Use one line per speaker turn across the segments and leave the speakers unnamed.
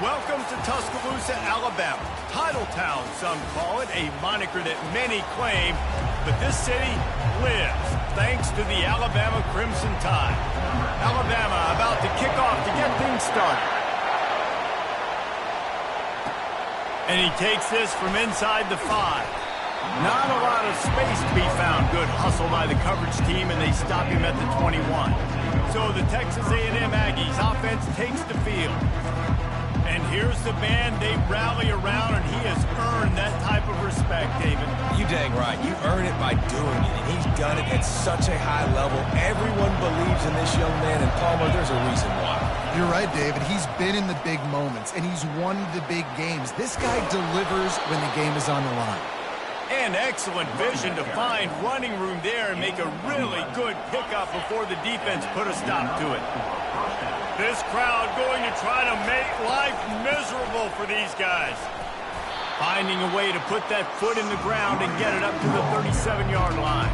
Welcome to Tuscaloosa, Alabama. Title Town, some call it, a moniker that many claim, but this city lives thanks to the Alabama Crimson Tide. Alabama about to kick off to get things started. And he takes this from inside the 5. Not a lot of space to be found. Good hustle by the coverage team, and they stop him at the 21. So the Texas A&M Aggies offense takes the field. And here's the man they rally around, and he has earned that type of respect, David.
You dang right. You earn it by doing it, and he's done it at such a high level. Everyone believes in this young man, and Palmer, there's a reason why.
You're right, David. He's been in the big moments, and he's won the big games. This guy delivers when the game is on the line.
And excellent vision to find running room there and make a really good pickup before the defense put a stop to it. This crowd going to try to make life miserable for these guys. Finding a way to put that foot in the ground and get it up to the 37-yard line.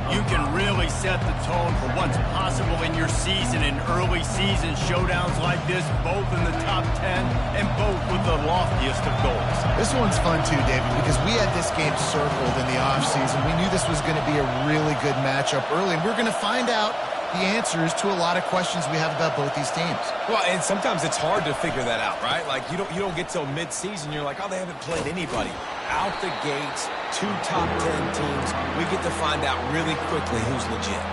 You can really set the tone for what's possible in your season in early season showdowns like this, both in the top 10 and both with the loftiest of goals.
This one's fun too, David, because we had this game circled in the offseason. We knew this was going to be a really good matchup early, and we're going to find out the answers to a lot of questions we have about both these teams.
Well, and sometimes it's hard to figure that out, right? Like, you don't get till mid-season, you're like, oh, they haven't played anybody. Out the gates, 2 top 10 teams, we get to find out really quickly who's legit.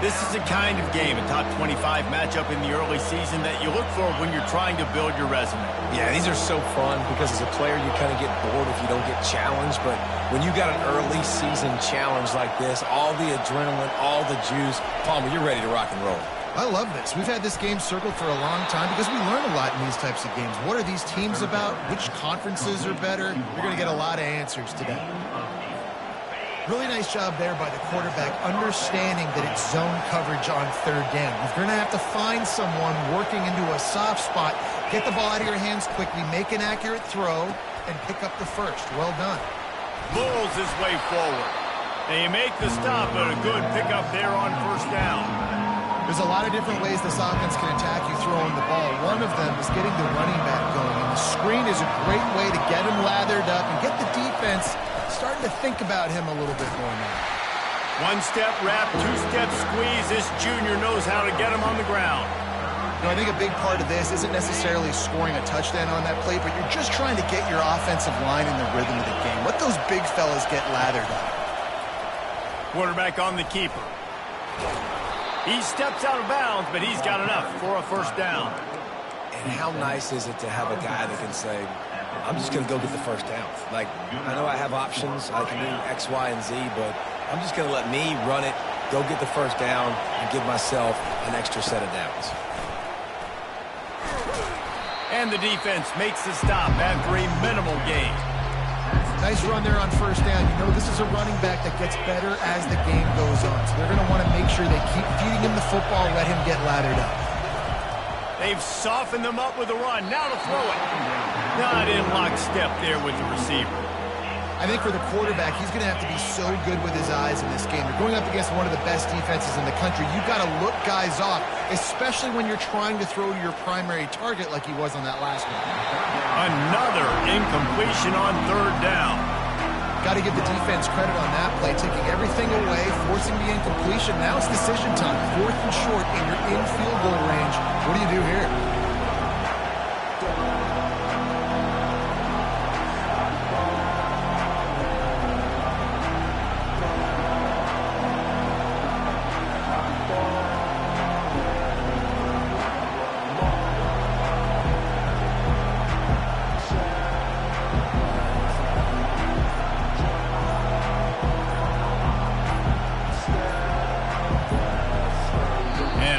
This is the kind of game, a top 25 matchup in the early season, that you look for when you're trying to build your resume.
Yeah, these are so fun because as a player, you kind of get bored if you don't get challenged. But when you got an early season challenge like this, all the adrenaline, all the juice, Palmer, you're ready to rock and roll.
I love this. We've had this game circled for a long time because we learn a lot in these types of games. What are these teams about? Which conferences are better? You're going to get a lot of answers today. Really nice job there by the quarterback, understanding that it's zone coverage on 3rd down. You're going to have to find someone working into a soft spot, get the ball out of your hands quickly, make an accurate throw, and pick up the first. Well done.
Bulls his way forward. They make the stop, but a good pickup there on 1st down.
There's a lot of different ways this offense can attack you throwing the ball. One of them is getting the running back going, and the screen is a great way to get him lathered up and get the defense starting to think about him a little bit more now.
1-step wrap, 2-step squeeze. This junior knows how to get him on the ground.
You know, I think a big part of this isn't necessarily scoring a touchdown on that play, but you're just trying to get your offensive line in the rhythm of the game. Let those big fellas get lathered up.
Quarterback on the keeper. He steps out of bounds, but he's got enough for a 1st down.
And how nice is it to have a guy that can say, I'm just going to go get the 1st down. Like, I know I have options. I can do X, Y, and Z, but I'm just going to let me run it, go get the 1st down, and give myself an extra set of downs.
And the defense makes the stop after a minimal gain.
Nice run there on 1st down. You know, this is a running back that gets better as the game goes on. So they're going to want to make sure they keep feeding him the football, let him get lathered up.
They've softened them up with a run. Now to throw it. Not in lockstep there with the receiver.
I think for the quarterback, he's going to have to be so good with his eyes in this game. You're going up against one of the best defenses in the country. You've got to look guys off, especially when you're trying to throw to your primary target like he was on that last one.
Another incompletion on 3rd down.
Got to give the defense credit on that play, taking everything away, forcing the incompletion. Now it's decision time. 4th and short, and you're in field goal range. What do you do here?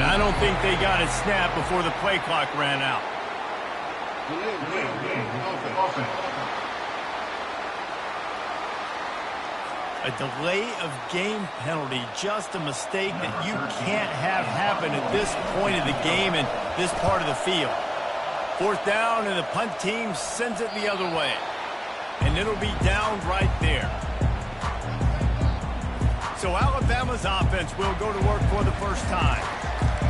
I don't think they got it snapped before the play clock ran out. A delay of game penalty, just a mistake that you can't have happen at this point of the game and this part of the field. 4th down, and the punt team sends it the other way. And it'll be down right there. So Alabama's offense will go to work for the first time.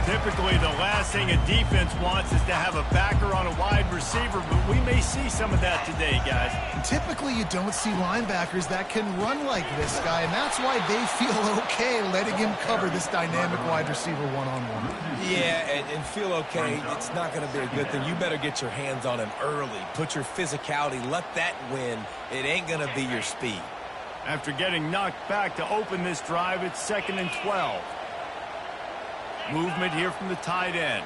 Typically, the last thing a defense wants is to have a backer on a wide receiver, but we may see some of that today, guys.
Typically, you don't see linebackers that can run like this guy, and that's why they feel okay letting him cover this dynamic wide receiver one-on-one.
Yeah, and feel okay, it's not going to be a good thing. You better get your hands on him early. Put your physicality, let that win. It ain't going to be your speed.
After getting knocked back to open this drive, it's 2nd and 12. Movement here from the tight end.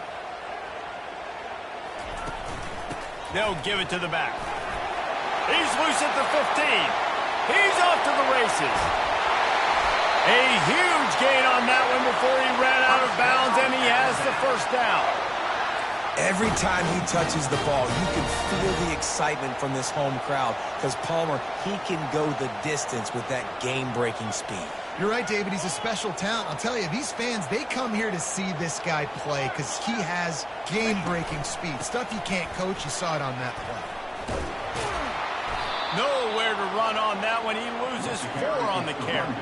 They'll give it to the back. He's loose at the 15. He's off to the races. A huge gain on that one before he ran out of bounds, and he has the first down.
Every time he touches the ball, you can feel the excitement from this home crowd because Palmer, he can go the distance with that game-breaking speed.
You're right, David. He's a special talent. I'll tell you, these fans, they come here to see this guy play because he has game-breaking speed. Stuff you can't coach. You saw it on that play.
Nowhere to run on that one. He loses 4 on the carry.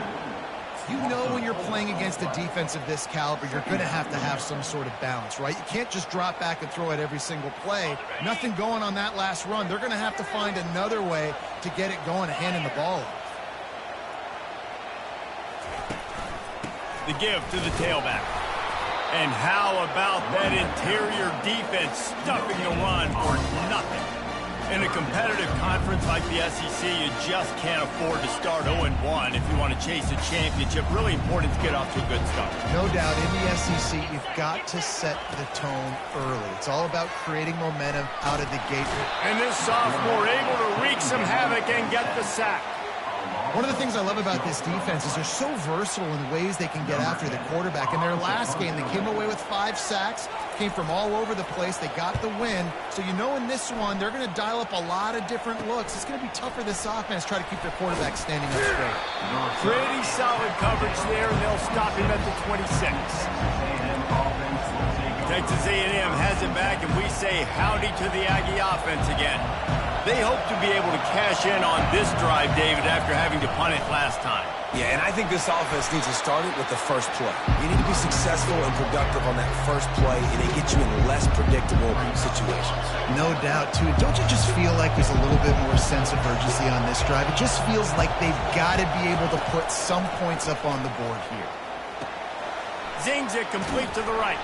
You know when you're playing against a defense of this caliber, you're going to have some sort of balance, right? You can't just drop back and throw it every single play. Nothing going on that last run. They're going to have to find another way to get it going, handing the ball off.
The give to the tailback. And how about that interior defense stuffing the run for nothing? In a competitive conference like the SEC, you just can't afford to start 0-1 if you want to chase a championship. Really important to get off to a good start.
No doubt, in the SEC, you've got to set the tone early. It's all about creating momentum out of the gate.
And this sophomore able to wreak some havoc and get the sack.
One of the things I love about this defense is they're so versatile in ways they can get after the quarterback. In their last game, they came away with 5 sacks, came from all over the place. They got the win. So you know in this one, they're going to dial up a lot of different looks. It's going to be tough for this offense to try to keep their quarterback standing up straight.
Pretty solid coverage there, and they'll stop him at the 26. Texas A&M has it back, and we say howdy to the Aggie offense again. They hope to be able to cash in on this drive, David, after having to punt it last time.
Yeah, and I think this offense needs to start it with the first play. You need to be successful and productive on that first play, and it gets you in less predictable situations.
No doubt, too. Don't you just feel like there's a little bit more sense of urgency on this drive? It just feels like they've got to be able to put some points up on the board here.
Zings it complete to the right.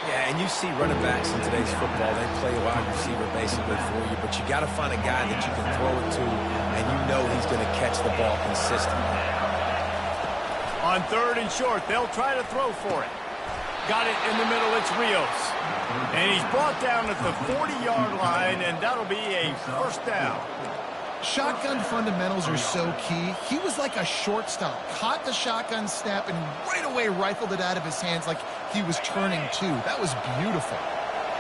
Yeah, and you see running backs in today's football, they play a wide receiver basically for you, but you got to find a guy that you can throw it to, and you know he's going to catch the ball consistently.
On 3rd and short, they'll try to throw for it. Got it in the middle, it's Rios. And he's brought down at the 40-yard line, and that'll be a first down.
Shotgun fundamentals are so key. He was like a shortstop. Caught the shotgun snap and right away rifled it out of his hands like he was turning too. That was beautiful.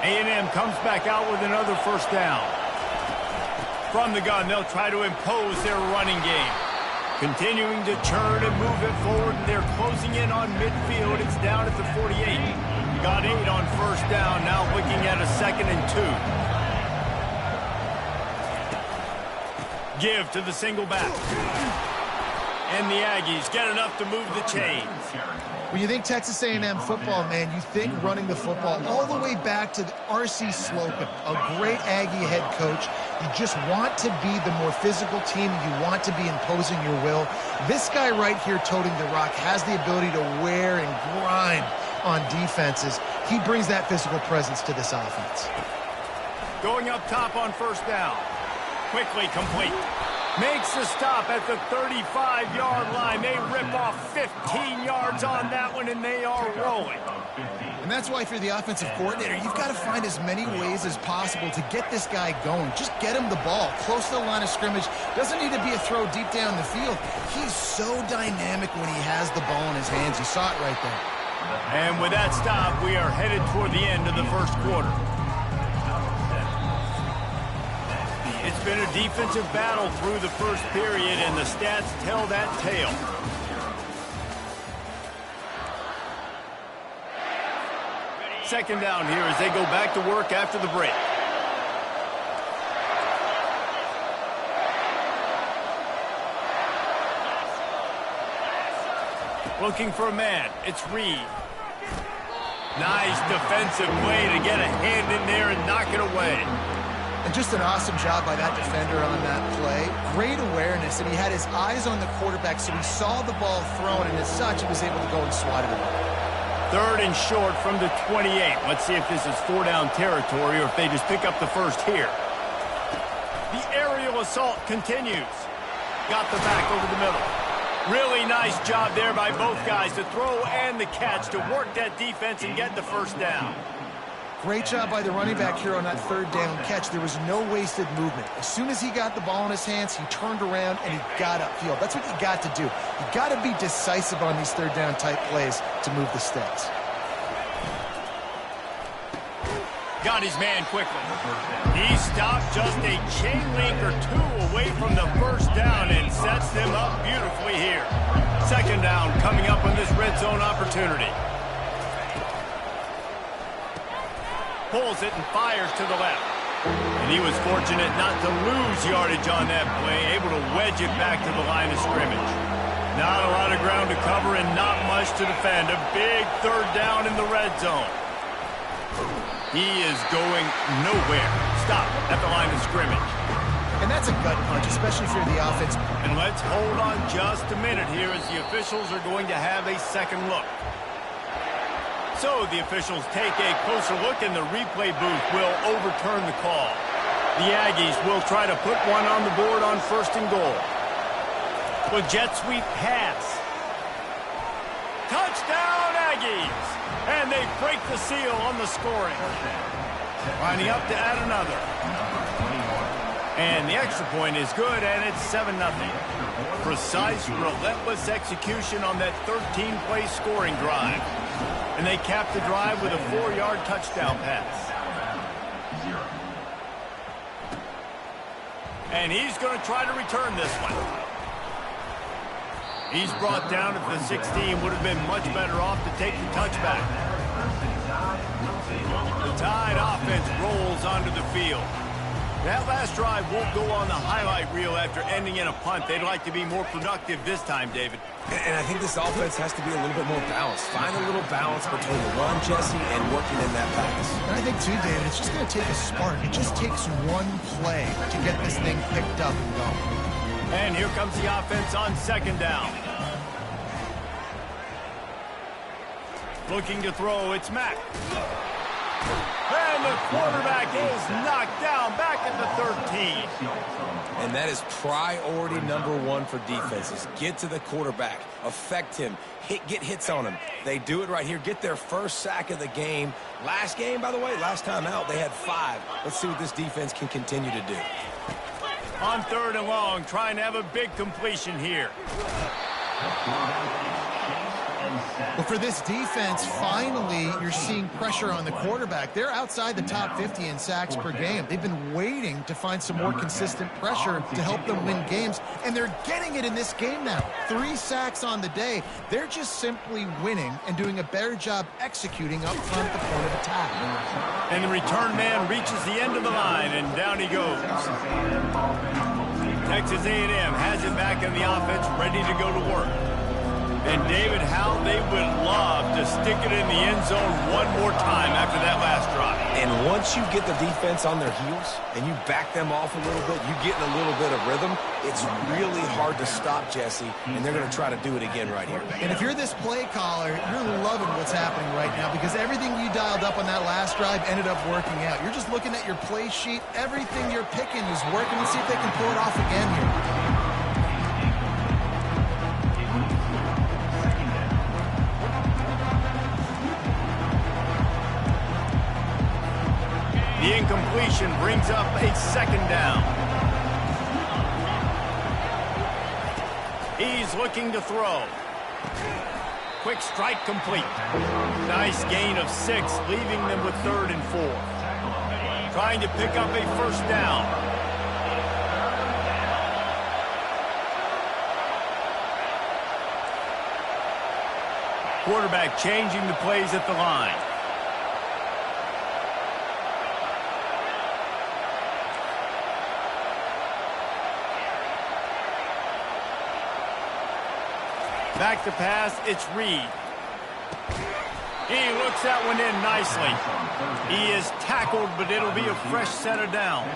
A&M comes back out with another first down. From the gun, they'll try to impose their running game. Continuing to churn and move it forward, and they're closing in on midfield. It's down at the 48. Got 8 on first down, now looking at a 2nd and 2. Give to the single back. And the Aggies get enough to move the chains.
When you think Texas A&M football, man, you think running the football all the way back to R.C. Slocum, a great Aggie head coach. You just want to be the more physical team. You want to be imposing your will. This guy right here toting the rock has the ability to wear and grind on defenses. He brings that physical presence to this offense.
Going up top on first down. Quickly complete. Makes the stop at the 35-yard line. They rip off 15 yards on that one, and they are rolling.
And that's why if you're the offensive coordinator, you've got to find as many ways as possible to get this guy going. Just get him the ball close to the line of scrimmage. Doesn't need to be a throw deep down the field. He's so dynamic when he has the ball in his hands. You saw it right there.
And with that stop, we are headed toward the end of the first quarter. It's been a defensive battle through the first period, and the stats tell that tale. Second down here as they go back to work after the break. Looking for a man. It's Reed. Nice defensive play to get a hand in there and knock it away.
And just an awesome job by that defender on that play. Great awareness, and he had his eyes on the quarterback, so he saw the ball thrown, and as such, he was able to go and swat it away.
3rd and short from the 28. Let's see if this is 4-down territory or if they just pick up the first here. The aerial assault continues. Got the back over the middle. Really nice job there by both guys to throw and the catch to work that defense and get the first down.
Great job by the running back here on that 3rd down catch. There was no wasted movement. As soon as he got the ball in his hands, he turned around and he got upfield. That's what you got to do. You got to be decisive on these 3rd down type plays to move the stakes.
Got his man quickly. He stopped just a chain link or 2 away from the first down and sets them up beautifully here. 2nd down coming up on this red zone opportunity. Pulls it and fires to the left. And he was fortunate not to lose yardage on that play, able to wedge it back to the line of scrimmage. Not a lot of ground to cover and not much to defend. A big 3rd down in the red zone. He is going nowhere. Stop at the line of scrimmage.
And that's a gut punch, especially if you're the offense.
And let's hold on just a minute here as the officials are going to have a second look. So the officials take a closer look and the replay booth will overturn the call. The Aggies will try to put one on the board on 1st and goal. With jet sweep pass. Touchdown Aggies! And they break the seal on the scoring. Lining up to add another. And the extra point is good, and it's 7-0. Precise, relentless execution on that 13-play scoring drive. And they cap the drive with a 4-yard touchdown pass. And he's going to try to return this one. He's brought down at the 16. Would have been much better off to take the touchback. The Tide offense rolls onto the field. That last drive won't go on the highlight reel after ending in a punt. They'd like to be more productive this time, David.
And I think this offense has to be a little bit more balanced. Find a little balance between the run, Jesse, and working in that pass.
And I think, too, David, it's just going to take a spark. It just takes one play to get this thing picked up and going.
And here comes the offense on 2nd down. Looking to throw, it's Mack. And the quarterback is knocked down back at the 13.
And that is priority number 1 for defenses. Get to the quarterback. Affect him. Get hits on him. They do it right here. Get their first sack of the game. Last game, by the way, last time out, they had 5. Let's see what this defense can continue to do.
On 3rd and long, trying to have a big completion here.
Well, for this defense, finally, you're seeing pressure on the quarterback. They're outside the top 50 in sacks per game. They've been waiting to find some more consistent pressure to help them win games, and they're getting it in this game now. 3 sacks on the day. They're just simply winning and doing a better job executing up front the point of attack.
And the return man reaches the end of the line, and down he goes. Texas A&M has it back in the offense, ready to go to work. And, David, how they would love to stick it in the end zone one more time after that last drive.
And once you get the defense on their heels and you back them off a little bit, you get in a little bit of rhythm, it's really hard to stop, Jesse, and they're going to try to do it again right here.
And if you're this play caller, you're loving what's happening right now because everything you dialed up on that last drive ended up working out. You're just looking at your play sheet. Everything you're picking is working. Let's see if they can pull it off again here.
The incompletion brings up a 2nd down. He's looking to throw. Quick strike complete. Nice gain of 6, leaving them with 3rd and 4. Trying to pick up a 1st down. Quarterback changing the plays at the line. Back to pass, it's Reed. He looks that one in nicely. He is tackled, but it'll be a fresh set of downs.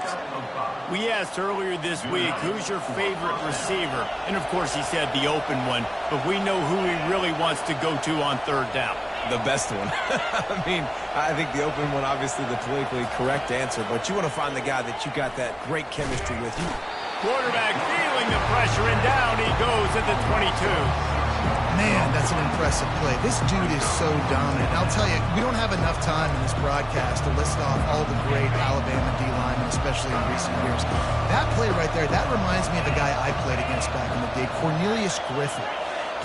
We asked earlier this week, who's your favorite receiver? And, of course, he said the open one, but we know who he really wants to go to on third down.
The best one. I mean, I think the open one, obviously the politically correct answer, but you want to find the guy that you got that great chemistry with.
Quarterback feeling the pressure, and down he goes at the 22.
Man, that's an impressive play. This dude is so dominant. I'll tell you, we don't have enough time in this broadcast to list off all the great Alabama D-linemen, especially in recent years. That play right there, that reminds me of the guy I played against back in the day, Cornelius Griffin,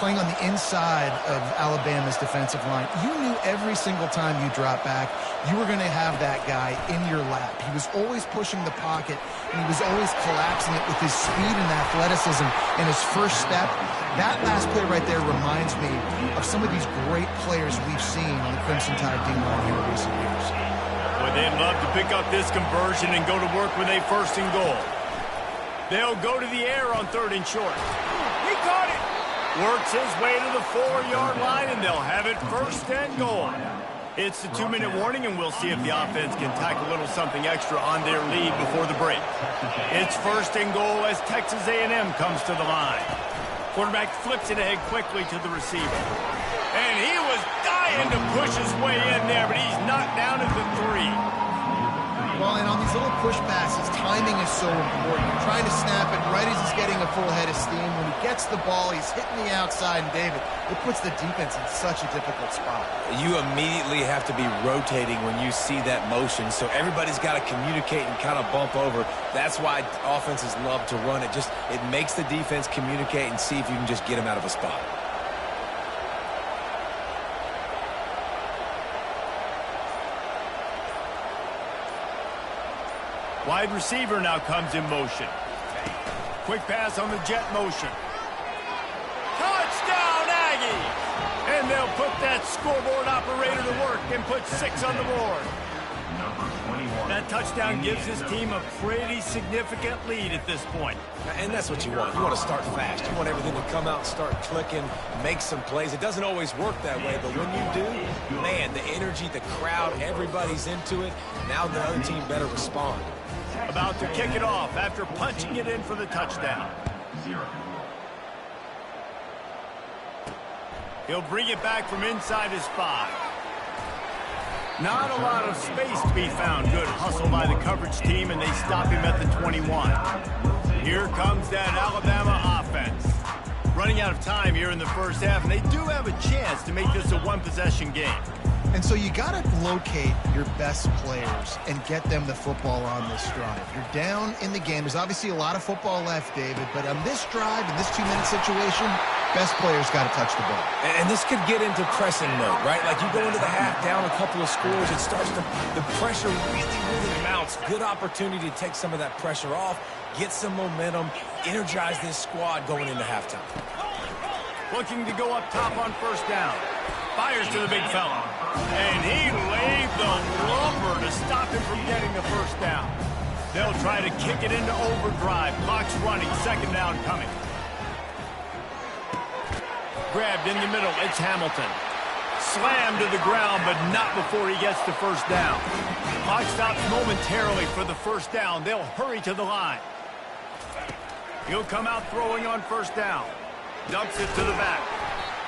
playing on the inside of Alabama's defensive line. You knew every single time you dropped back, you were going to have that guy in your lap. He was always pushing the pocket, and he was always collapsing it with his speed and athleticism and his first step. That last play right there reminds me of some of these great players we've seen on the Crimson Tide D-line here in recent years.
Well, they'd love to pick up this conversion and go to work with a first and goal. They'll go to the air on third and short. He caught it! Works his way to the 4-yard line, and they'll have it first and goal. It's the 2-minute warning, and we'll see if the offense can tack a little something extra on their lead before the break. It's first and goal as Texas A&M comes to the line. Quarterback flips it ahead quickly to the receiver. And he was dying to push his way in there, but he's knocked down at the 3.
Well, and on these little push passes, timing is so important. You're trying to snap it right as he's getting a full head of steam. When he gets the ball, he's hitting the outside, and David, it puts the defense in such a difficult spot.
You immediately have to be rotating when you see that motion, so everybody's got to communicate and kind of bump over. That's why offenses love to run it. It makes the defense communicate and see if you can just get him out of a spot.
Wide receiver now comes in motion. Quick pass on the jet motion. Touchdown, Aggies! And they'll put that scoreboard operator to work and put 6 on the board. That touchdown gives his team a pretty significant lead at this point.
And that's what you want. You want to start fast. You want everything to come out and start clicking, make some plays. It doesn't always work that way, but when you do, man, the energy, the crowd, everybody's into it. Now the other team better respond.
About to kick it off after punching it in for the touchdown. He'll bring it back from inside his 5. Not a lot of space to be found. Good hustle by the coverage team, and they stop him at the 21. Here comes that Alabama offense. Running out of time here in the first half, and they do have a chance to make this a one-possession game.
And so you got to locate your best players and get them the football on this drive. You're down in the game. There's obviously a lot of football left, David, but on this drive, in this 2-minute situation, best players got to touch the ball.
And this could get into pressing mode, right? Like you go into the half down a couple of scores, it starts to, the pressure really mounts. Good opportunity to take some of that pressure off, get some momentum, energize this squad going into halftime.
Looking to go up top on first down. Fires to the big fella. And he laid the lumber to stop him from getting the first down. They'll try to kick it into overdrive. Clock's running. Second down coming. Grabbed in the middle. It's Hamilton. Slammed to the ground, but not before he gets the first down. Clock stops momentarily for the first down. They'll hurry to the line. He'll come out throwing on first down. Dumps it to the back.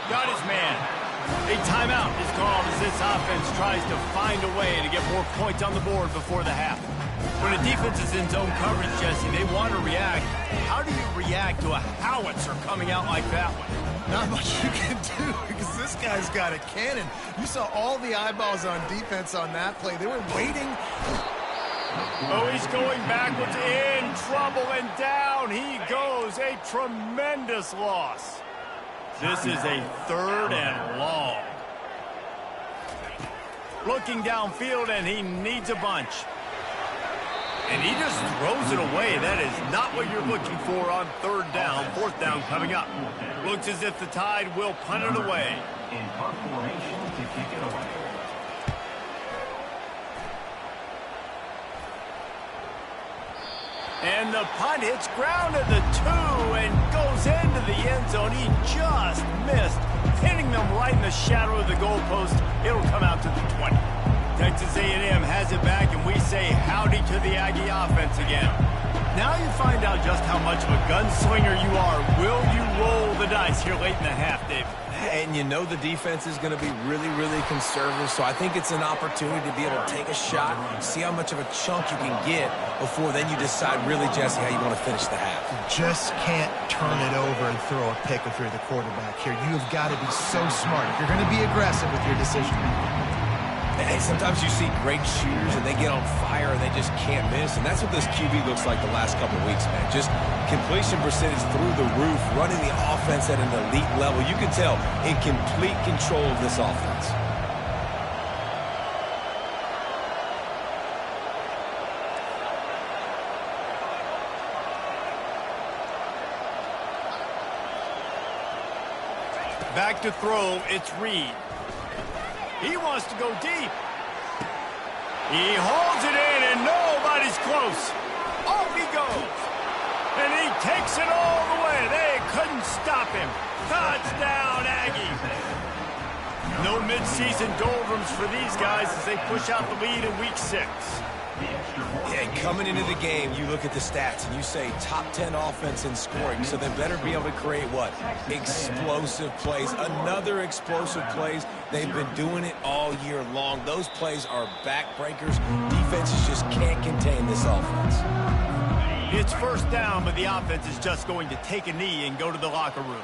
Got his man. A timeout is called as this offense tries to find a way to get more points on the board before the half. When a defense is in zone coverage, Jesse, they want to react. How do you react to a howitzer coming out like that one?
Not much you can do because this guy's got a cannon. You saw all the eyeballs on defense on that play. They were waiting.
Oh, he's going backwards, in trouble, and down he goes. A tremendous loss. This is a 3rd and long. Looking downfield, and he needs a bunch. And he just throws it away. That is not what you're looking for on 3rd down. 4th down coming up. Looks as if the Tide will punt it away.
In punt formation to kick it away.
And the punt hits ground at the 2 and goes into the end zone. He just missed hitting them right in the shadow of the goalpost. It'll come out to the 20. Texas A&M has it back, and we say howdy to the Aggie offense again. Now you find out just how much of a gunslinger you are. Will you roll the dice here late in the half, Dave?
And you know the defense is going to be really, really conservative, so I think it's an opportunity to be able to take a shot, see how much of a chunk you can get before then you decide really, Jesse, how you want to finish the half.
Just can't turn it over and throw a pick if you're the quarterback here. You have got to be so smart. You're going to be aggressive with your decision making.
Hey, sometimes you see great shooters and they get on fire and they just can't miss, and that's what this QB looks like the last couple of weeks, man. Just completion percentage through the roof, running the offense at an elite level. You can tell in complete control of this offense.
Back to throw, it's Reed. He wants to go deep. He holds it in, and nobody's close. Off he goes. And he takes it all the way. They couldn't stop him. Touchdown, Aggie. No midseason doldrums for these guys as they push out the lead in week 6.
Yeah, coming into the game, you look at the stats and you say top 10 offense in scoring, so they better be able to create what? Explosive plays. Another explosive plays. They've been doing it all year long. Those plays are backbreakers. Defenses just can't contain this offense.
It's first down, but the offense is just going to take a knee and go to the locker room.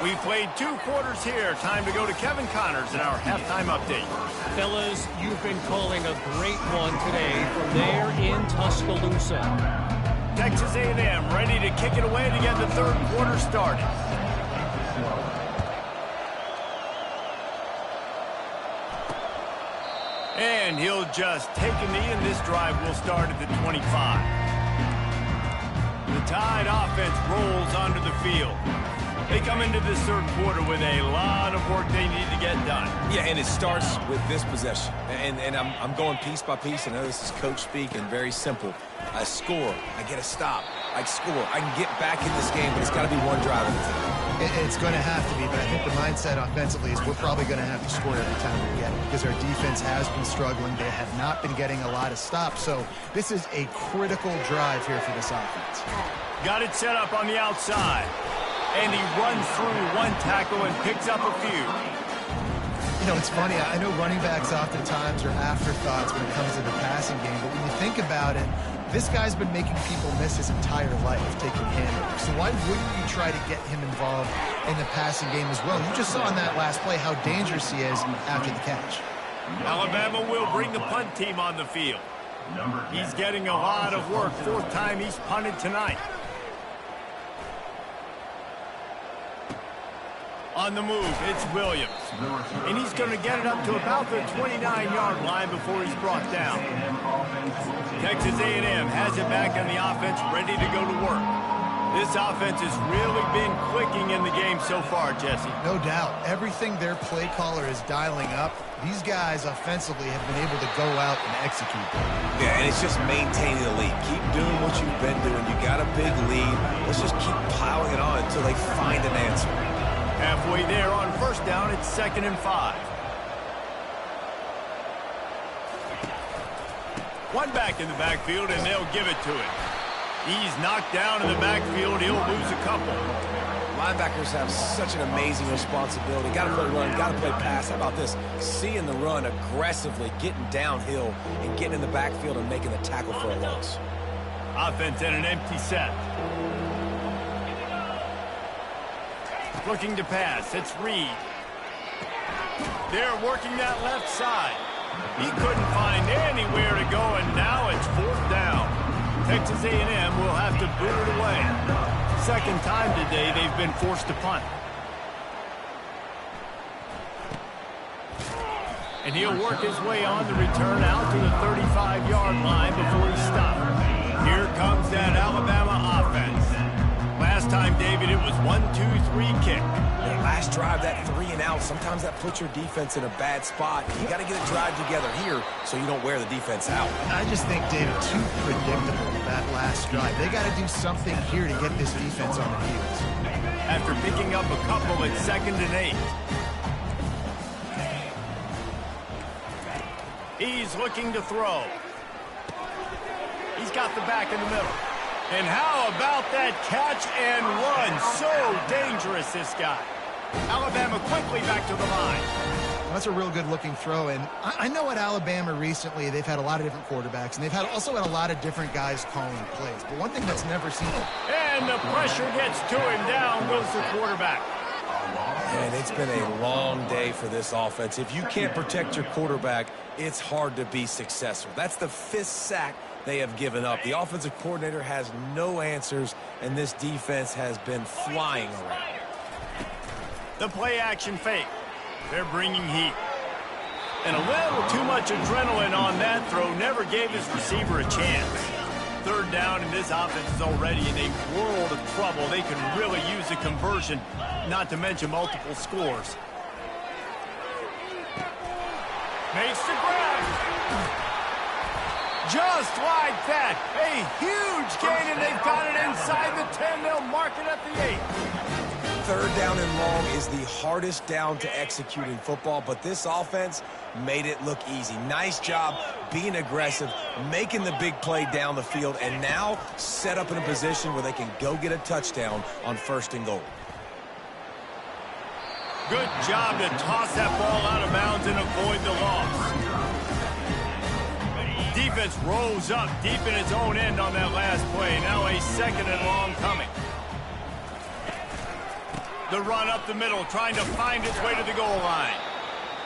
We played 2 quarters here. Time to go to Kevin Connors in our halftime update.
Fellas, you've been calling a great one today from there in Tuscaloosa.
Texas A&M ready to kick it away to get the 3rd quarter started. And he'll just take a knee, and this drive will start at the 25. The Tide offense rolls onto the field. They come into this 3rd quarter with a lot of work they need to get done.
Yeah, and it starts with this possession. And I'm going piece by piece. I know this is coach speak and very simple. I score. I get a stop. I score. I can get back in this game, but it's got to be one drive at a time.
It's going to have to be, but I think the mindset offensively is we're probably going to have to score every time we get it because our defense has been struggling. They have not been getting a lot of stops, so this is a critical drive here for this offense.
Got it set up on the outside. And he runs through 1 tackle and picks up a few.
You know, it's funny. I know running backs oftentimes are afterthoughts when it comes to the passing game, but when you think about it, this guy's been making people miss his entire life taking handoffs. So why wouldn't you try to get him involved in the passing game as well? You just saw in that last play how dangerous he is after the catch.
Alabama will bring the punt team on the field. He's getting a lot of work. 4th time he's punted tonight. On the move, it's Williams. And he's going to get it up to about the 29-yard line before he's brought down. Texas A&M has it back on the offense, ready to go to work. This offense has really been clicking in the game so far, Jesse.
No doubt. Everything their play caller is dialing up, these guys offensively have been able to go out and execute them.
Yeah, and it's just maintaining the lead. Keep doing what you've been doing. You got a big lead. Let's just keep piling it on until they find an answer.
Halfway there on 1st down, it's 2nd and 5. One back in the backfield, and they'll give it to him. He's knocked down in the backfield. He'll lose a couple.
Linebackers have such an amazing responsibility. Got to play run, got to play pass. How about this? Seeing the run aggressively, getting downhill, and getting in the backfield and making the tackle for a loss.
Offense in an empty set. Looking to pass, it's Reed. They're working that left side. He couldn't find anywhere to go, and now it's 4th down. Texas A&M will have to boot it away. 2nd time today they've been forced to punt. And he'll work his way on the return out to the 35-yard line before he's stopped. Here comes that Alabama offense. Last This time, David, it was 1-2-3 kick.
Yeah, last drive, that 3 and out, sometimes that puts your defense in a bad spot. You got to get a drive together here so you don't wear the defense out.
I just think, David, too predictable, that last drive. They got to do something here to get this defense on their heels.
After picking up a couple at 2nd and 8. He's looking to throw. He's got the back in the middle. And how about that catch and run? So dangerous, this guy. Alabama quickly back to the line.
Well, that's a real good-looking throw. And I know at Alabama recently, they've had a lot of different quarterbacks, and they've also had a lot of different guys calling plays. But one thing that's never seen.
And the pressure gets to him. Down goes the quarterback.
And it's been a long day for this offense. If you can't protect your quarterback, it's hard to be successful. That's the 5th sack they have given up. The offensive coordinator has no answers, and this defense has been flying around.
The play-action fake. They're bringing heat. And a little too much adrenaline on that throw. Never gave his receiver a chance. 3rd down, and this offense is already in a world of trouble. They can really use a conversion, not to mention multiple scores. Makes the grab. Just like that. A huge gain, and they've got it inside the 10. They'll mark it at the 8.
3rd down and long is the hardest down to execute in football, but this offense made it look easy. Nice job being aggressive, making the big play down the field, and now set up in a position where they can go get a touchdown on 1st and goal.
Good job to toss that ball out of bounds and avoid the loss. Defense rose up deep in its own end on that last play. Now a 2nd and long coming. The run up the middle, trying to find its way to the goal line.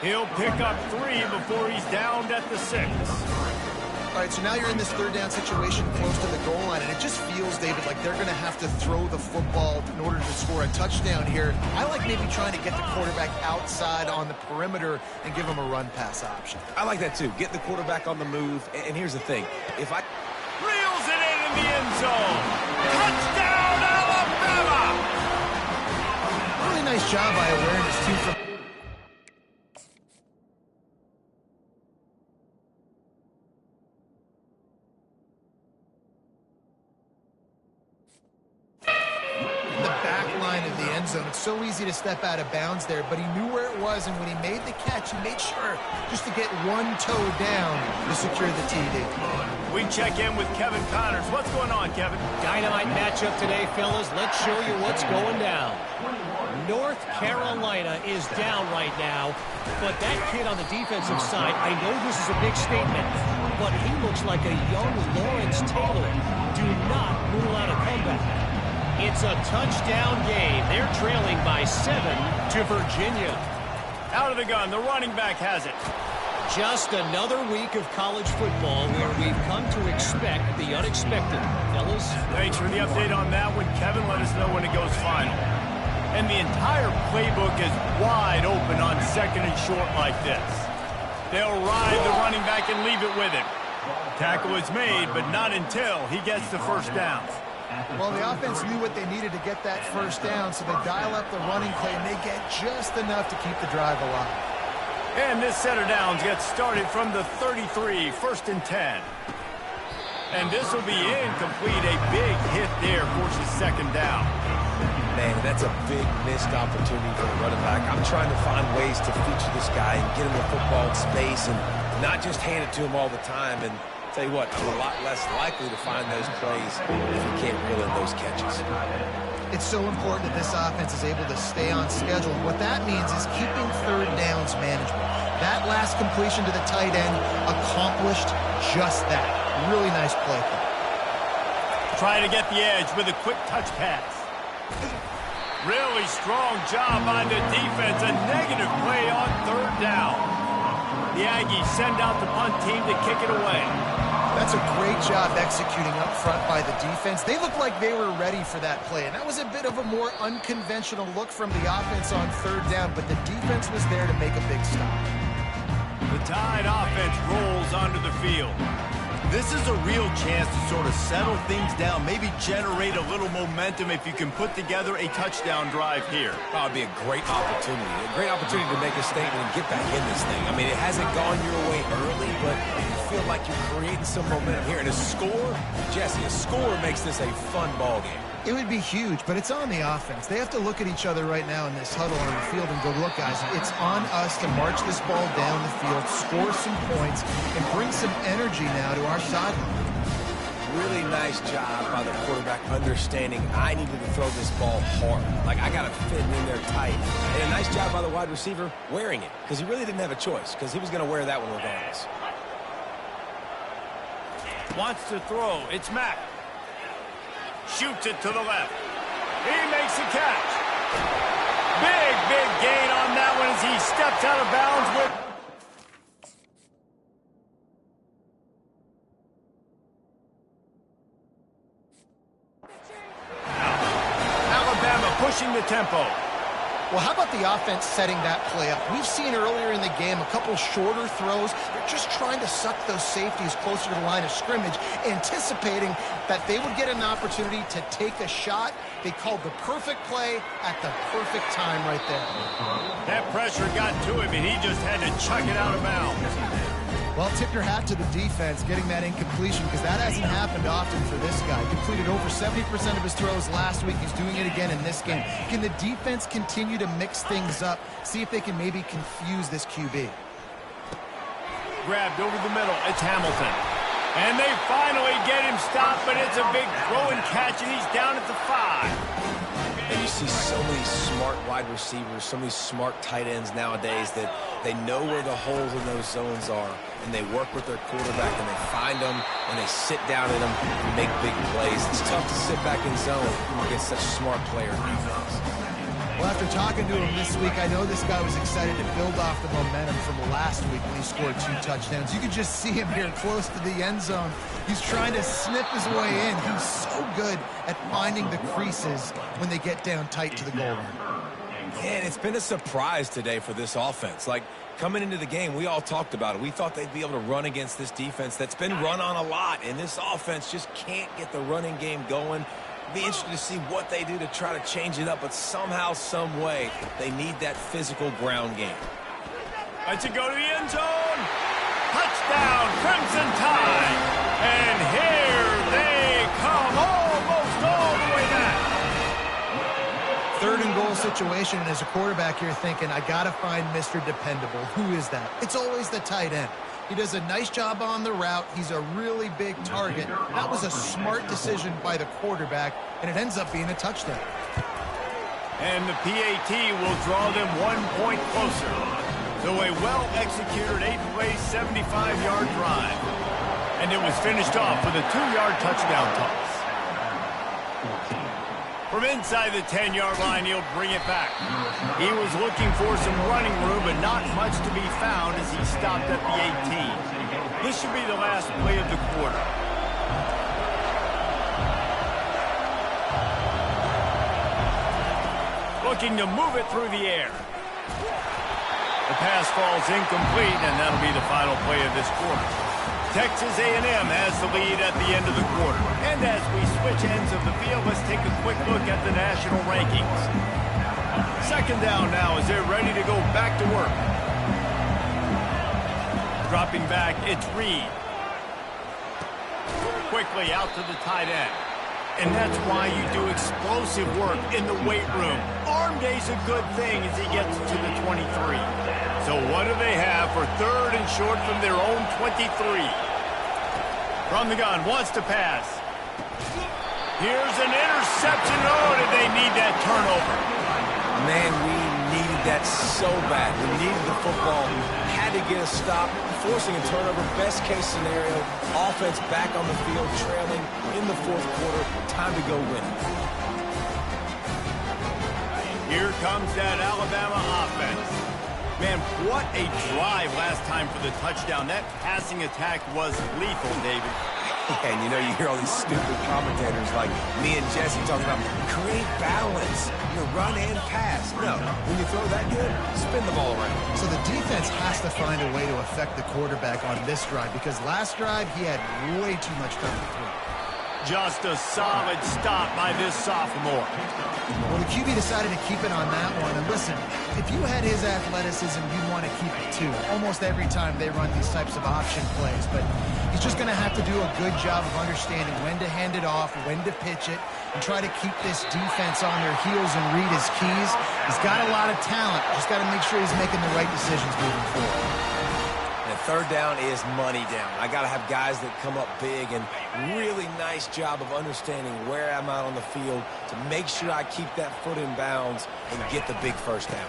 He'll pick up 3 before he's downed at the 6.
All right, so now you're in this 3rd down situation close to the goal line, and it just feels, David, like they're going to have to throw the football in order to score a touchdown here. I like maybe trying to get the quarterback outside on the perimeter and give him a run-pass option.
I like that, too. Get the quarterback on the move, and here's the thing. If I
reels it in the end zone. Touchdown, Alabama!
Really nice job by awareness, too, from zone. It's so easy to step out of bounds there, but he knew where it was, and when he made the catch, he made sure just to get one toe down to secure the TD.
We check in with Kevin Connors. What's going on, Kevin?
Dynamite matchup today, fellas. Let's show you what's going down. North Carolina is down right now, but that kid on the defensive side, I know this is a big statement, but he looks like a young Lawrence Taylor. Do not rule out a comeback. It's a touchdown game. They're trailing by 7 to Virginia.
Out of the gun, the running back has it.
Just another week of college football where we've come to expect the unexpected. Fellas?
Thanks for the update on that one, Kevin. Let us know when it goes final. And the entire playbook is wide open on 2nd and short like this. They'll ride the running back and leave it with him. Tackle is made, but not until he gets the 1st down.
Well, the offense knew what they needed to get that 1st down, so they dial up the running play, and they get just enough to keep the drive alive.
And this set of downs gets started from the 33, 1st and 10. And this will be incomplete. A big hit there forces 2nd down.
Man, that's a big missed opportunity for the running back. I'm trying to find ways to feature this guy and get him the football in space and not just hand it to him all the time. And tell you what, I'm a lot less likely to find those plays if you can't reel in those catches.
It's so important that this offense is able to stay on schedule. What that means is keeping 3rd downs manageable. That last completion to the tight end accomplished just that. Really nice play.
Try to get the edge with a quick touch pass. Really strong job by the defense. A negative play on 3rd down. The Aggies send out the punt team to kick it away.
That's a great job executing up front by the defense. They looked like they were ready for that play, and that was a bit of a more unconventional look from the offense on 3rd down, but the defense was there to make a big stop.
The Tide offense rolls onto the field. This is a real chance to sort of settle things down, maybe generate a little momentum if you can put together a touchdown drive here.
Oh, it'd be a great opportunity to make a statement and get back in this thing. I mean, it hasn't gone your way early, but you feel like you're creating some momentum here. And a score, Jesse, a score makes this a fun ball game.
It would be huge, but it's on the offense. They have to look at each other right now in this huddle on the field and go, look, guys, it's on us to march this ball down the field, score some points, and bring some energy now to our sideline.
Really nice job by the quarterback understanding I needed to throw this ball hard. Like, I got to fit in there tight. And a nice job by the wide receiver wearing it, because he really didn't have a choice, because he was going to wear that one regardless.
Wants to throw. It's Mack. Shoots it to the left. He makes a catch. Big gain on that one as he steps out of bounds with... Alabama pushing the tempo.
Well, how about the offense setting that play up? We've seen earlier in the game a couple shorter throws. They're just trying to suck those safeties closer to the line of scrimmage, anticipating that they would get an opportunity to take a shot. They called the perfect play at the perfect time right there.
That pressure got to him, and he just had to chuck it out of bounds.
Well, tip your hat to the defense getting that incompletion, because that hasn't happened often for this guy. Completed over 70% of his throws last week. He's doing it again in this game. Can the defense continue to mix things up, see if they can maybe confuse this QB?
Grabbed over the middle. It's Hamilton. And they finally get him stopped, but it's a big throw and catch, and he's down at the 5.
And you see so many smart wide receivers, so many smart tight ends nowadays that they know where the holes in those zones are, and they work with their quarterback, and they find them, and they sit down in them and make big plays. It's tough to sit back in zone against such smart players nowadays.
Well, after talking to him this week, I know this guy was excited to build off the momentum from last week when he scored 2 touchdowns. You could just see him here close to the end zone. He's trying to snip his way in. He's so good at finding the creases when they get down tight to the goal line.
And it's been a surprise today for this offense. Like, coming into the game, we all talked about it. We thought they'd be able to run against this defense that's been run on a lot, and this offense just can't get the running game going. Be interested to see what they do to try to change it up, but somehow, some way, they need that physical ground game.
Let's it go to the end zone. Touchdown, Crimson Tide. And here they come, almost all the way back.
3rd and goal situation, and as a quarterback, you're thinking, I got to find Mr. Dependable. Who is that? It's always the tight end. He does a nice job on the route. He's a really big target. That was a smart decision by the quarterback, and it ends up being a touchdown.
And the PAT will draw them 1 point closer. So a well-executed 8-play, 75-yard drive. And it was finished off with a 2-yard touchdown toss. From inside the 10-yard line, he'll bring it back. He was looking for some running room, but not much to be found as he stopped at the 18. This should be the last play of the quarter. Looking to move it through the air. The pass falls incomplete, and that'll be the final play of this quarter. Texas A&M has the lead at the end of the quarter. And as we switch ends of the field, let's take a quick look at the national rankings. 2nd down now as they're ready to go back to work. Dropping back, it's Reed. Quickly out to the tight end. And that's why you do explosive work in the weight room. Arm day's a good thing as he gets to the 23. So what do they have for 3rd and short from their own 23? From the gun, wants to pass. Here's an interception. Oh, did they need that turnover?
Man, we needed that so bad. We needed the football. Had to get a stop, forcing a turnover. Best case scenario, offense back on the field, trailing in the 4th quarter. Time to go win it.
Here comes that Alabama offense. Man, what a drive last time for the touchdown. That passing attack was lethal, David.
And you know, you hear all these stupid commentators like me and Jesse talking about create balance, run and pass. No, when you throw that good, spin the ball around.
So the defense has to find a way to affect the quarterback on this drive because last drive he had way too much time to throw.
Just a solid stop by this sophomore.
Well, the QB decided to keep it on that one. And listen, if you had his athleticism, you'd want to keep it too. Almost every time they run these types of option plays. But he's just going to have to do a good job of understanding when to hand it off, when to pitch it, and try to keep this defense on their heels and read his keys. He's got a lot of talent. Just got to make sure he's making the right decisions moving forward.
And third down is money down. I got to have guys that come up big and really nice job of understanding where I'm out on the field to make sure I keep that foot in bounds and get the big first down.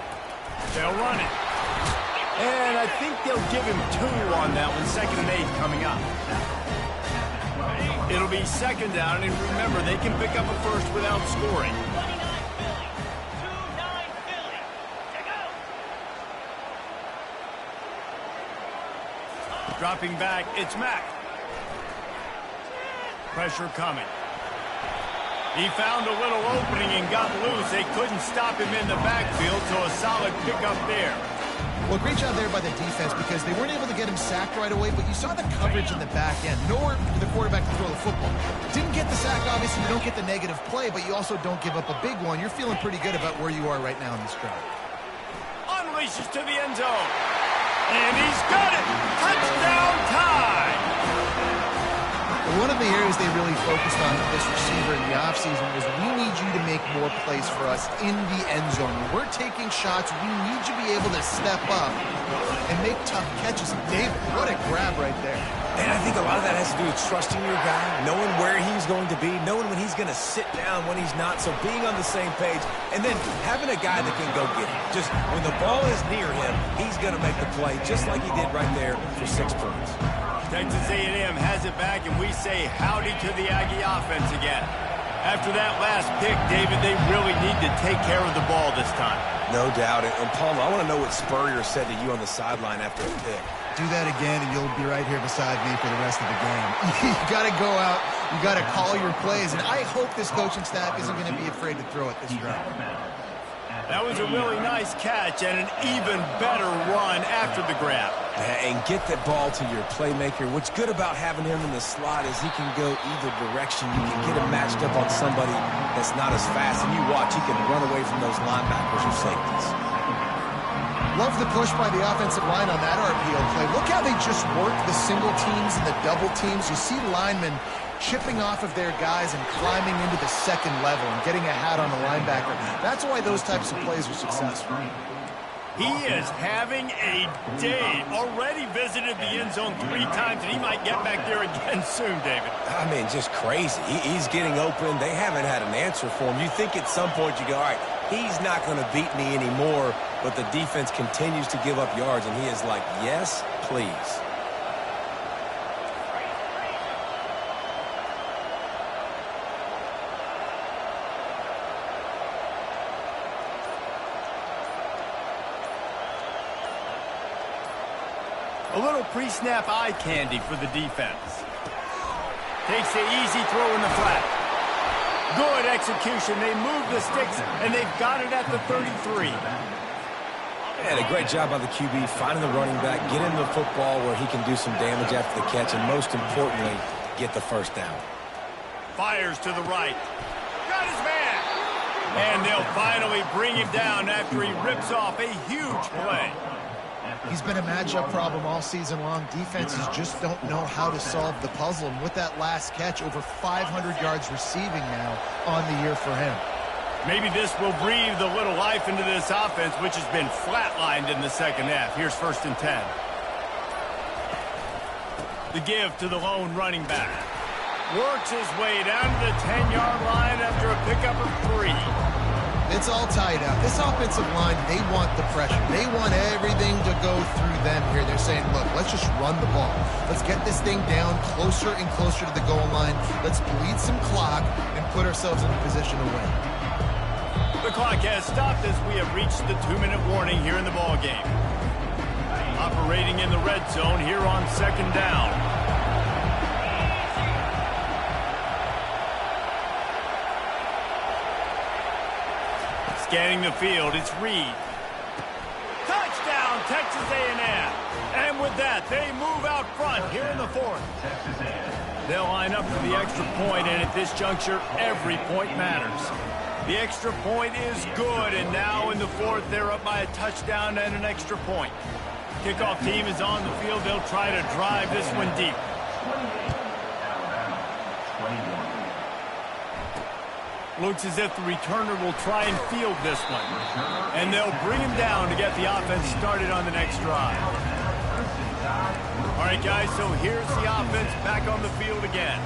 They'll run it. And I think they'll give him 2 on that one. 2nd and 8 coming up. It'll be 2nd down, and remember, they can pick up a first without scoring. Dropping back, it's Mack. Pressure coming. He found a little opening and got loose. They couldn't stop him in the backfield, so a solid pickup there.
Well, great job there by the defense because they weren't able to get him sacked right away, but you saw the coverage in the back end. Nowhere for the quarterback to throw the football. Didn't get the sack, obviously. You don't get the negative play, but you also don't give up a big one. You're feeling pretty good about where you are right now in this drive.
Unleashes to the end zone. And he's got it! Touchdown time!
One of the areas they really focused on with this receiver in the offseason was we need you to make more plays for us in the end zone. When we're taking shots, we need you to be able to step up and make tough catches. David, what a grab right there.
And I think a lot of that has to do with trusting your guy, knowing where he's going to be, knowing when he's going to sit down, when he's not, so being on the same page, and then having a guy that can go get it. Just when the ball is near him, he's going to make the play, just like he did right there for 6 points.
Texas A&M has it back, and we say howdy to the Aggie offense again. After that last pick, David, they really need to take care of the ball this time.
No doubt. And Paul, I want to know what Spurrier said to you on the sideline after a pick.
Do that again, and you'll be right here beside me for the rest of the game. You got to go out. You got to call your plays, and I hope this coaching staff isn't going to be afraid to throw it this drive.
That was a really nice catch and an even better run after the grab.
And get that ball to your playmaker. What's good about having him in the slot is he can go either direction. You can get him matched up on somebody that's not as fast, and you watch, he can run away from those linebackers or safeties.
Love the push by the offensive line on that RPO play. Look how they just work the single teams and the double teams. You see linemen chipping off of their guys and climbing into the second level and getting a hat on the linebacker. That's why those types of plays are successful.
He is having a day. Already visited the end zone 3 times, and he might get back there again soon, David.
I mean, just crazy. He's getting open. They haven't had an answer for him. You think at some point you go, all right, he's not going to beat me anymore, but the defense continues to give up yards, and he is like, yes, please.
A little pre-snap eye candy for the defense. Takes the easy throw in the flat. Good execution. They move the sticks, and they've got it at the 33.
And a great job by the QB, finding the running back, get him the football where he can do some damage after the catch, and most importantly, get the first down.
Fires to the right. Got his man. And they'll finally bring him down after he rips off a huge play.
He's been a matchup problem all season long. Defenses just don't know how to solve the puzzle. And with that last catch, over 500 yards receiving now on the year for him.
Maybe this will breathe a little life into this offense, which has been flatlined in the second half. Here's 1st and 10. The give to the lone running back. Works his way down to the 10-yard line after a pickup of 3.
It's all tied up. This offensive line, they want the pressure. They want everything to go through them here. They're saying, look, let's just run the ball. Let's get this thing down closer and closer to the goal line. Let's bleed some clock and put ourselves in a position to win.
The clock has stopped as we have reached the 2-minute warning here in the ball game. Operating in the red zone here on second down. Scanning the field, it's Reed. Touchdown, Texas A&M. And with that, they move out front here in the fourth. They'll line up for the extra point, and at this juncture, every point matters. The extra point is good, and now in the fourth, they're up by a touchdown and an extra point. Kickoff team is on the field. They'll try to drive this one deep. Looks as if the returner will try and field this one. And they'll bring him down to get the offense started on the next drive. All right, guys, so here's the offense back on the field again.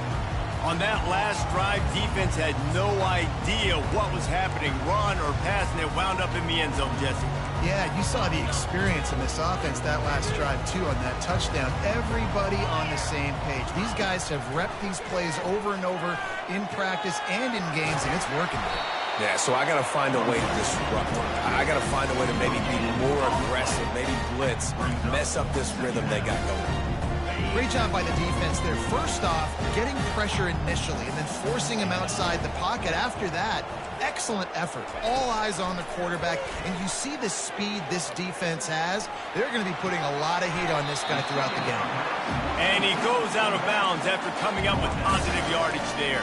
On that last drive, defense had no idea what was happening, run or pass, and it wound up in the end zone, Jesse.
Yeah, you saw the experience in this offense that last drive, too, on that touchdown. Everybody on the same page. These guys have repped these plays over and over in practice and in games, and it's working.
Yeah, so I got to find a way to disrupt them. I got to find a way to maybe be more aggressive, maybe blitz, mess up this rhythm they got going.
Great job by the defense there. First off, getting pressure initially and then forcing him outside the pocket. After that, excellent effort. All eyes on the quarterback. And you see the speed this defense has. They're going to be putting a lot of heat on this guy throughout the game.
And he goes out of bounds after coming up with positive yardage there.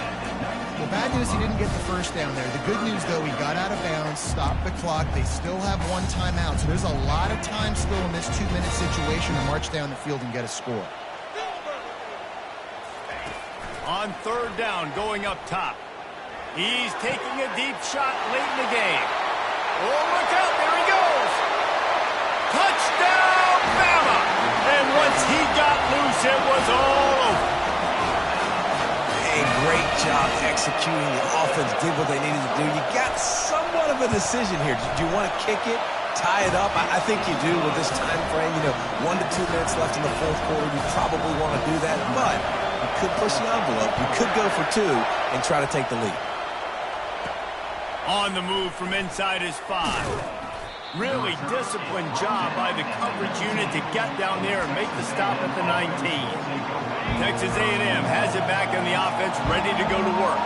Well, bad news, he didn't get the first down there. The good news, though, he got out of bounds, stopped the clock. They still have one timeout. So there's a lot of time still in this 2-minute situation to march down the field and get a score.
On third down, going up top. He's taking a deep shot late in the game. Oh, look out, there he goes. Touchdown, Bama! And once he got loose, it was all over.
Hey, great job executing. The offense did what they needed to do. You got somewhat of a decision here. Do you want to kick it, tie it up? I think you do with this time frame. 1 to 2 minutes left in the fourth quarter. You probably want to do that, but you could push the envelope. You could go for 2 and try to take the lead.
On the move from inside his 5. Really disciplined job by the coverage unit to get down there and make the stop at the 19. Texas A&M has it back in the offense, ready to go to work.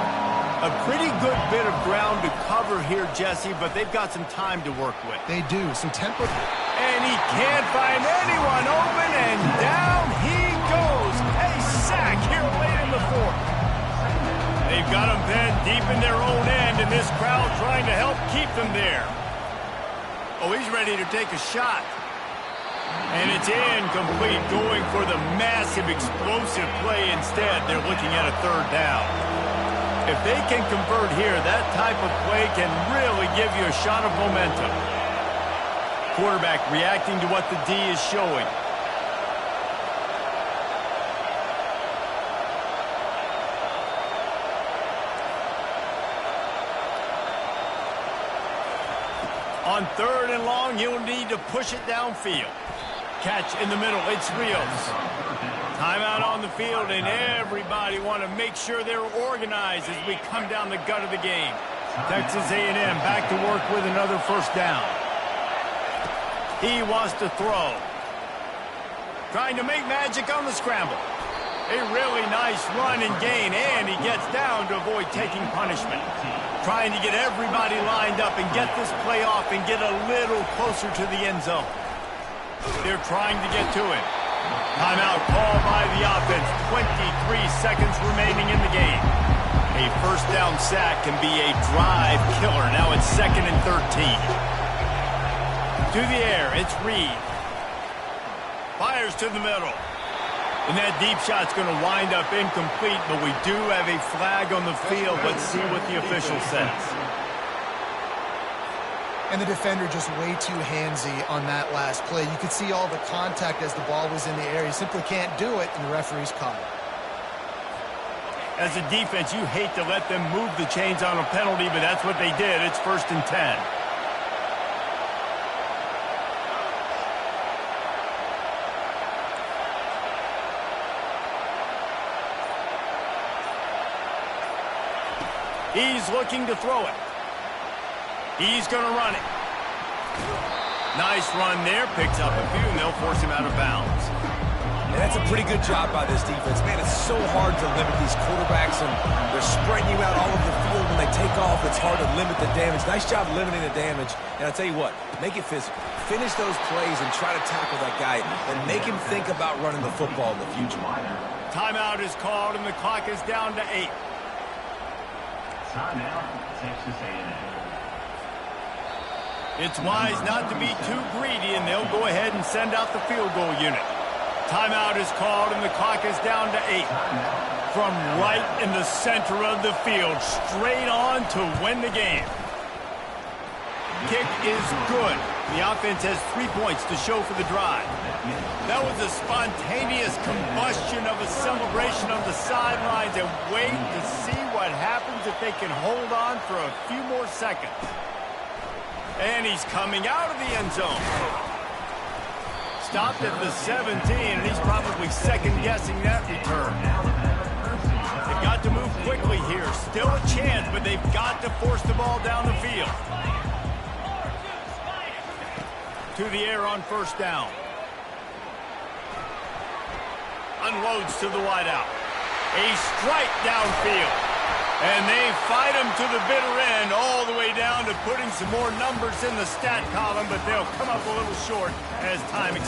A pretty good bit of ground to cover here, Jesse, but they've got some time to work with.
They do, so tempo.
And he can't find anyone open, and down he goes. A sack here late in the fourth. They've got them pinned deep in their own end, and this crowd trying to help keep them there. Oh, he's ready to take a shot. And it's incomplete, going for the massive explosive play instead. They're looking at a third down. If they can convert here, that type of play can really give you a shot of momentum. Quarterback reacting to what the D is showing. On third and long, you'll need to push it downfield. Catch in the middle, it's Rios. Timeout on the field, and everybody want to make sure they're organized as we come down the gut of the game. Texas A&M back to work with another first down. He wants to throw. Trying to make magic on the scramble. A really nice run and gain, and he gets down to avoid taking punishment. Trying to get everybody lined up and get this play off and get a little closer to the end zone. They're trying to get to him. Timeout called by the offense. 23 seconds remaining in the game. A first down sack can be a drive killer. Now it's 2nd and 13. To the air, it's Reed. Fires to the middle. And that deep shot's going to wind up incomplete, but we do have a flag on the field. Let's see what the official says.
And the defender just way too handsy on that last play. You could see all the contact as the ball was in the air. He simply can't do it, and the referee's caught it.
As a defense, you hate to let them move the chains on a penalty, but that's what they did. It's 1st and 10. He's looking to throw it. He's going to run it. Nice run there. Picks up a few, and they'll force him out of bounds.
And that's a pretty good job by this defense. Man, it's so hard to limit these quarterbacks, and they're spreading you out all over the field. When they take off, it's hard to limit the damage. Nice job limiting the damage. And I'll tell you what, make it physical. Finish those plays and try to tackle that guy and make him think about running the football in the future.
Timeout is called, and the clock is down to 8.
Timeout, Texas A&M.
It's wise not to be too greedy, and they'll go ahead and send out the field goal unit. Timeout is called, and the clock is down to 8. From right in the center of the field, straight on to win the game. Kick is good. The offense has 3 points to show for the drive. That was a spontaneous combustion of a celebration on the sidelines, and wait to see what happens if they can hold on for a few more seconds. And he's coming out of the end zone. Stopped at the 17, and he's probably second-guessing that return. They've got to move quickly here. Still a chance, but they've got to force the ball down the field. To the air on first down. Unloads to the wideout. A strike downfield. And they fight him to the bitter end, all the way down to putting some more numbers in the stat column, but they'll come up a little short as time